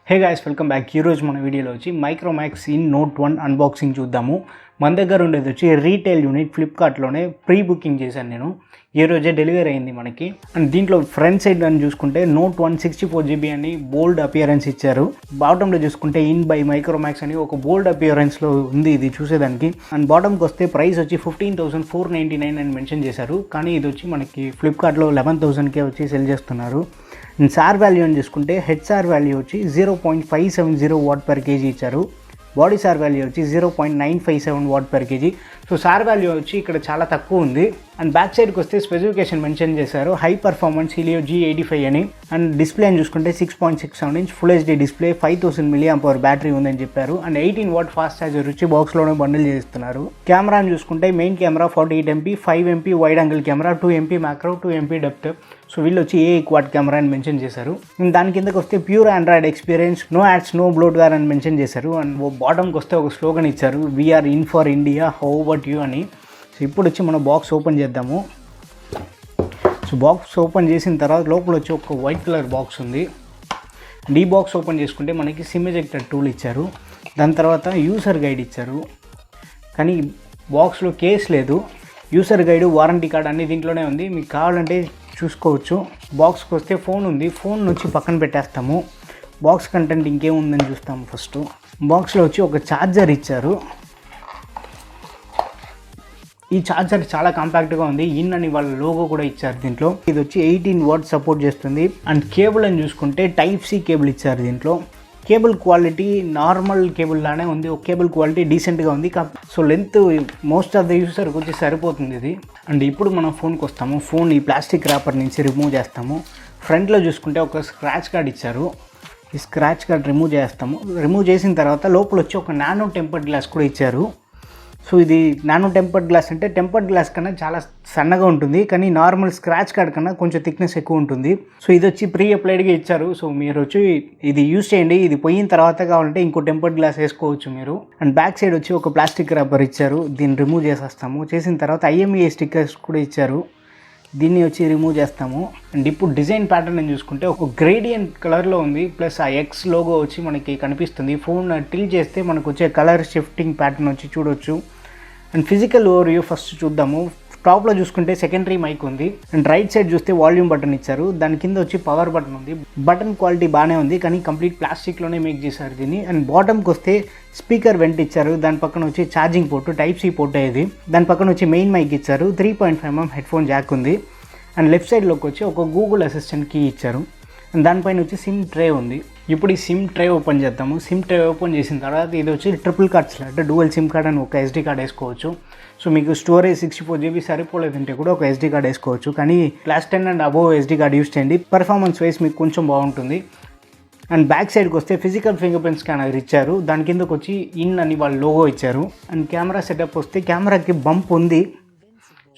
Hey guys welcome back. ఈరోజు మన వీడియోలో వచ్చి మైక్రోమాక్స్ ఇన్ నోట్ 1 అన్బాక్సింగ్ చూద్దాము. మన దగ్గర ఉండేది వచ్చి రీటైల్ యూనిట్ ఫ్లిప్కార్ట్లోనే ప్రీ బుకింగ్ చేశాను నేను. ఈ రోజే డెలివరీ అయింది మనకి. అండ్ దీంట్లో ఫ్రంట్ సైడ్ అని చూసుకుంటే నోట్ 1 64GB అని బోల్డ్ అపియరెన్స్ ఇచ్చారు. బాటంలో చూసుకుంటే ఇన్ బై మైక్రోమాక్స్ అని ఒక బోల్డ్ అపియరెన్స్లో ఉంది ఇది చూసేదానికి. అండ్ బాటంకి వస్తే ప్రైస్ వచ్చి 15,499 అని మెన్షన్ చేశారు. కానీ ఇది వచ్చి మనకి ఫ్లిప్కార్ట్లో 11,000కే వచ్చి సెల్ చేస్తున్నారు. అండ్ సార్ వాల్యూ అని చూసుకుంటే హెడ్ సార్ వాల్యూ వచ్చి 0.570 వాట్ పర్ కేజీ ఇచ్చారు. బాడీ సార్ వాల్యూ వచ్చి 0.957 what per KG. So sir value వచ్చి ఇక్కడ చాలా తక్కువ ఉంది. అండ్ బ్యాక్ సైడ్కి వస్తే స్పెసిఫికేషన్ మెన్షన్ చేశారు హై పర్ఫార్మెన్స్ హీలియో G85 అని. అండ్ డిస్ప్లే అని చూసుకుంటే 6.67 inch full HD display, 5000 mAh battery ఉందని చెప్పారు. అండ్ 18 వాట్ ఫాస్ట్ ఛార్జర్ వచ్చి బాక్స్లోనే బండిల్ చేస్తున్నారు. కెమెరా అని చూసుకుంటే main camera 48MP, 5MP wide angle camera, 2MP macro, 2MP depth. So వీళ్ళు వచ్చి ఏ క్వాడ్ కెమెరా అని మెన్షన్ చేశారు. దాని కిందకి వస్తే pure Android experience, no ads, no bloatware అని మెన్షన్ చేశారు. అండ్ బాటమ్కి వస్తే ఒక స్లోగన్ ఇచ్చారు, we are in for India, how about you అని. సో ఇప్పుడు వచ్చి మనం బాక్స్ ఓపెన్ చేద్దాము. సో బాక్స్ ఓపెన్ చేసిన తర్వాత లోపల వచ్చి ఒక వైట్ కలర్ బాక్స్ ఉంది. ఈ బాక్స్ ఓపెన్ చేసుకుంటే మనకి సిమ్ ఎజెక్టర్ టూల్ ఇచ్చారు. దాని తర్వాత యూసర్ గైడ్ ఇచ్చారు. కానీ బాక్స్లో కేస్ లేదు. యూసర్ గైడ్, వారంటీ కార్డ్ అన్ని దీంట్లోనే ఉంది. మీకు కావాలంటే చూసుకోవచ్చు. బాక్స్కి వస్తే ఫోన్ ఉంది. ఫోన్ వచ్చి పక్కన పెట్టేస్తాము. బాక్స్ కంటెంట్ ఇంకేముందని చూస్తాము. ఫస్ట్ బాక్స్లో వచ్చి ఒక ఛార్జర్ ఇచ్చారు. ఈ ఛార్జర్ చాలా కాంపాక్ట్గా ఉంది. ఇన్ అని వాళ్ళ లోగో కూడా ఇచ్చారు దీంట్లో. ఇది వచ్చి 18 వాట్ సపోర్ట్ చేస్తుంది. అండ్ కేబుల్ అని చూసుకుంటే టైప్ సి కేబుల్ ఇచ్చారు దీంట్లో. కేబుల్ క్వాలిటీ నార్మల్ కేబుల్ లానే ఉంది. ఒక కేబుల్ క్వాలిటీ డీసెంట్గా ఉంది. So length most of the యూసర్కి వచ్చి సరిపోతుంది ఇది. అండ్ ఇప్పుడు మనం ఫోన్కి వస్తాము. ఫోన్ ఈ ప్లాస్టిక్ ర్యాపర్ నుంచి రిమూవ్ చేస్తాము. ఫ్రంట్లో చూసుకుంటే ఒక స్క్రాచ్ కార్డ్ ఇచ్చారు. ఈ స్క్రాచ్ కార్డ్ రిమూవ్ చేస్తాము. రిమూవ్ చేసిన తర్వాత లోపల వచ్చి ఒక నానో టెంపర్డ్ గ్లాస్ కూడా ఇచ్చారు. సో ఇది నానో టెంపర్డ్ గ్లాస్ అంటే టెంపర్డ్ గ్లాస్ కన్నా చాలా సన్నగా ఉంటుంది. కానీ నార్మల్ స్క్రాచ్ కార్డ్ కన్నా కొంచెం థిక్నెస్ ఎక్కువ ఉంటుంది. సో ఇది వచ్చి ప్రీ అప్లైడ్గా ఇచ్చారు. సో మీరు వచ్చి ఇది యూజ్ చేయండి. ఇది పోయిన తర్వాత కావాలంటే ఇంకో టెంపర్డ్ గ్లాస్ వేసుకోవచ్చు మీరు. అండ్ బ్యాక్ సైడ్ వచ్చి ఒక ప్లాస్టిక్ రబ్బర్ ఇచ్చారు. దీన్ని రిమూవ్ చేసేస్తాము. చేసిన తర్వాత IMEI స్టిక్కర్స్ కూడా ఇచ్చారు. దీన్ని వచ్చి రిమూవ్ చేస్తాము. అండ్ ఇప్పుడు డిజైన్ ప్యాటర్న్ అని చూసుకుంటే ఒక గ్రేడియంట్ కలర్లో ఉంది. ప్లస్ ఆ ఎక్స్ లోగో వచ్చి మనకి కనిపిస్తుంది. ఫోన్ టిల్ చేస్తే మనకు వచ్చే కలర్ షిఫ్టింగ్ ప్యాటర్న్ వచ్చి చూడొచ్చు. అండ్ ఫిజికల్ ఓవర్వ్యూ ఫస్ట్ చూద్దాము. టాప్లో చూసుకుంటే సెకండరీ మైక్ ఉంది. అండ్ రైట్ సైడ్ చూస్తే వాల్యూమ్ బటన్ ఇచ్చారు. దాని కింద వచ్చి పవర్ బటన్ ఉంది. బటన్ క్వాలిటీ బాగానే ఉంది. కానీ కంప్లీట్ ప్లాస్టిక్లోనే మేక్ చేశారు దీన్ని. అండ్ బాటమ్కి వస్తే స్పీకర్ వెంట్ ఇచ్చారు. దాని పక్కన వచ్చి charging port, type C port అయ్యేది. దాని పక్కన వచ్చి మెయిన్ మైక్ ఇచ్చారు. 3.5mm హెడ్ ఫోన్ జాక్ ఉంది. అండ్ లెఫ్ట్ సైడ్లోకి వచ్చి ఒక గూగుల్ అసిస్టెంట్ కీ ఇచ్చారు. అండ్ దానిపైన వచ్చి సిమ్ ట్రే ఉంది. ఇప్పుడు ఈ సిమ్ ట్రే ఓపెన్ చేద్దాము. సిమ్ ట్రే ఓపెన్ చేసిన తర్వాత ఇది వచ్చి ట్రిపుల్ కార్డ్స్ అంటే డూవల్ సిమ్ కార్డ్ అని ఒక SD కార్డ్ వేసుకోవచ్చు. సో మీకు స్టోరేజ్ 64GB సరిపోలేదంటే కూడా ఒక SD కార్డ్ వేసుకోవచ్చు. కానీ class 10 and above SD card use చేయండి. పర్ఫార్మెన్స్ వైజ్ మీకు కొంచెం బాగుంటుంది. అండ్ బ్యాక్ సైడ్కి వస్తే ఫిజికల్ ఫింగర్ ప్రింట్ స్కానర్ ఇచ్చారు. దాని కిందకు వచ్చి ఇన్ అని వాళ్ళ లోగో ఇచ్చారు. అండ్ కెమెరా సెటప్ వస్తే కెమెరాకి బంప్ ఉంది.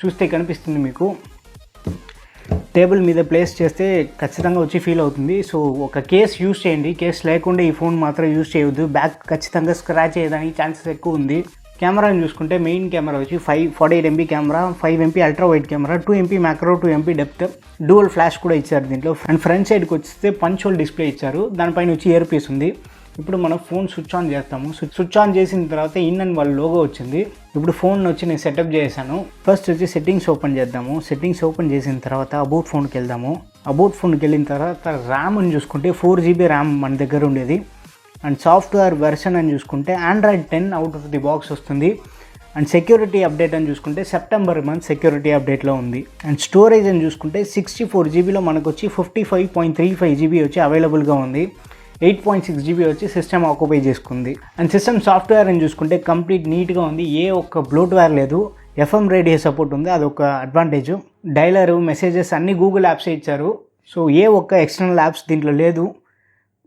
చూస్తే కనిపిస్తుంది మీకు. టేబుల్ మీద ప్లేస్ చేస్తే ఖచ్చితంగా వచ్చి ఫీల్ అవుతుంది. సో ఒక కేస్ యూస్ చేయండి. కేస్ లేకుండా ఈ ఫోన్ మాత్రం యూస్ చేయవద్దు. బ్యాక్ ఖచ్చితంగా స్క్రాచ్ అయ్యేదానికి ఛాన్సెస్ ఎక్కువ ఉంది. కెమెరాని చూసుకుంటే మెయిన్ కెమెరా వచ్చి 48MP camera, 5MP ultra wide camera, 2MP macro, 2MP depth, dual flash కూడా ఇచ్చారు దీంట్లో. అండ్ ఫ్రంట్ సైడ్కి వస్తే పంచ్ హోల్ డిస్ప్లే ఇచ్చారు. దానిపైన వచ్చి ఇయర్ పీస్ ఉంది. ఇప్పుడు మనం ఫోన్ స్విచ్ ఆన్ చేస్తాము. స్విచ్ ఆన్ చేసిన తర్వాత ఇన్ అని వాళ్ళ లోగో వచ్చింది. ఇప్పుడు ఫోన్ వచ్చి నేను సెటప్ చేశాను. ఫస్ట్ వచ్చి సెట్టింగ్స్ ఓపెన్ చేద్దాము. సెట్టింగ్స్ ఓపెన్ చేసిన తర్వాత అబౌట్ ఫోన్కి వెళ్దాము. అబౌట్ ఫోన్కి వెళ్ళిన తర్వాత ర్యామ్ అని చూసుకుంటే 4GB ర్యామ్ మన దగ్గర ఉండేది. అండ్ సాఫ్ట్వేర్ వెర్షన్ అని చూసుకుంటే Android 10 out of the box వస్తుంది. అండ్ సెక్యూరిటీ అప్డేట్ అని చూసుకుంటే సెప్టెంబర్ మంత్ సెక్యూరిటీ అప్డేట్లో ఉంది. అండ్ స్టోరేజ్ అని చూసుకుంటే 64GBలో మనకు వచ్చి 55.35GB వచ్చి అవైలబుల్గా ఉంది. 8.6GB వచ్చి సిస్టమ్ ఆక్యుపై చేసుకుంది. అండ్ సిస్టమ్ సాఫ్ట్వేర్ అని చూసుకుంటే కంప్లీట్ నీట్గా ఉంది. ఏ ఒక్క బ్లోట్వేర్ లేదు. FM రేడియో సపోర్ట్ ఉంది, అదొక అడ్వాంటేజ్. డైలరు, మెసేజెస్ అన్ని గూగుల్ యాప్సే ఇచ్చారు. సో ఏ ఒక్క ఎక్స్టర్నల్ యాప్స్ దీంట్లో లేదు.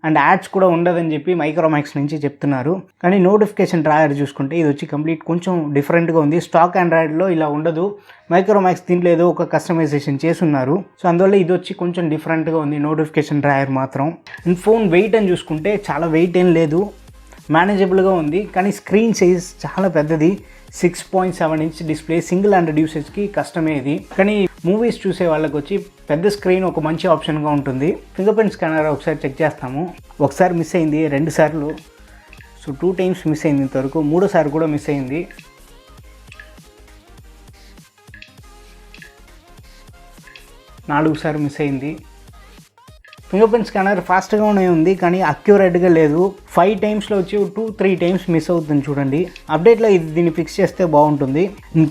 అండ్ యాడ్స్ కూడా ఉండదని చెప్పి మైక్రోమాక్స్ నుంచి చెప్తున్నారు. కానీ నోటిఫికేషన్ డ్రాయర్ చూసుకుంటే ఇది వచ్చి కంప్లీట్ కొంచెం డిఫరెంట్గా ఉంది. స్టాక్ ఆండ్రాయిడ్లో ఇలా ఉండదు. మైక్రోమాక్స్ దీంట్లో ఏదో ఒక కస్టమైజేషన్ చేసున్నారు. సో అందువల్ల ఇది వచ్చి కొంచెం డిఫరెంట్గా ఉంది నోటిఫికేషన్ డ్రాయర్ మాత్రం. అండ్ ఫోన్ వెయిట్ అని చూసుకుంటే చాలా వెయిట్ ఏం లేదు, మేనేజబుల్గా ఉంది. కానీ స్క్రీన్ సైజ్ చాలా పెద్దది. 6.7 ఇంచ్ డిస్ప్లే, సింగిల్ హ్యాండెడ్ యూసేజ్కి కష్టమే ఇది. కానీ మూవీస్ చూసే వాళ్ళకి వచ్చి పెద్ద స్క్రీన్ ఒక మంచి ఆప్షన్గా ఉంటుంది. ఫింగర్ ప్రింట్ స్కానర్ ఒకసారి చెక్ చేస్తాము. ఒకసారి మిస్ అయింది, 2 సార్లు, సో 2 టైమ్స్ మిస్ అయింది ఇంతవరకు. 3సారి కూడా మిస్ అయింది. 4సారి మిస్ అయింది. ఫింగర్ ప్రింట్ స్కానర్ ఫాస్ట్గానే ఉంది కానీ అక్యురేట్గా లేదు. 5 టైమ్స్లో వచ్చి 2-3 టైమ్స్ మిస్ అవుతుంది చూడండి. అప్డేట్లో దీన్ని ఫిక్స్ చేస్తే బాగుంటుంది.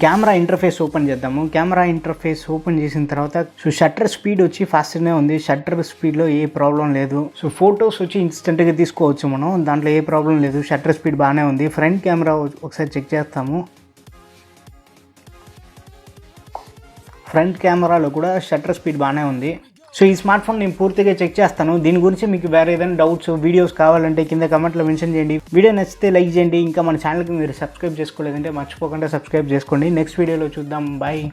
కెమెరా ఇంటర్ఫేస్ ఓపెన్ చేద్దాము. కెమెరా ఇంటర్ఫేస్ ఓపెన్ చేసిన తర్వాత సో షట్టర్ స్పీడ్ వచ్చి ఫాస్ట్గానే ఉంది. షట్టర్ స్పీడ్లో ఏ ప్రాబ్లం లేదు. సో ఫొటోస్ వచ్చి ఇన్స్టెంట్గా తీసుకోవచ్చు మనం, దాంట్లో ఏ ప్రాబ్లం లేదు. షట్టర్ స్పీడ్ బాగానే ఉంది. ఫ్రంట్ కెమెరా ఒకసారి చెక్ చేస్తాము. ఫ్రంట్ కెమెరాలో కూడా షట్టర్ స్పీడ్ బాగానే ఉంది. సో ఈ స్మార్ట్ ఫోన్ నేను పూర్తిగా చెక్ చేస్తాను. దీని గురించి మీకు వేరే ఏదైనా డౌట్స్, వీడియోస్ కావాలంటే కింద కమెంట్లో మెన్షన్ చేయండి. వీడియో నచ్చితే లైక్ చేయండి. ఇంకా మన ఛానల్కి మీరు సబ్స్క్రైబ్ చేసుకోలేదంటే మర్చిపోకుండా సబ్స్క్రైబ్ చేసుకోండి. నెక్స్ట్ వీడియోలో చూద్దాం. బాయ్.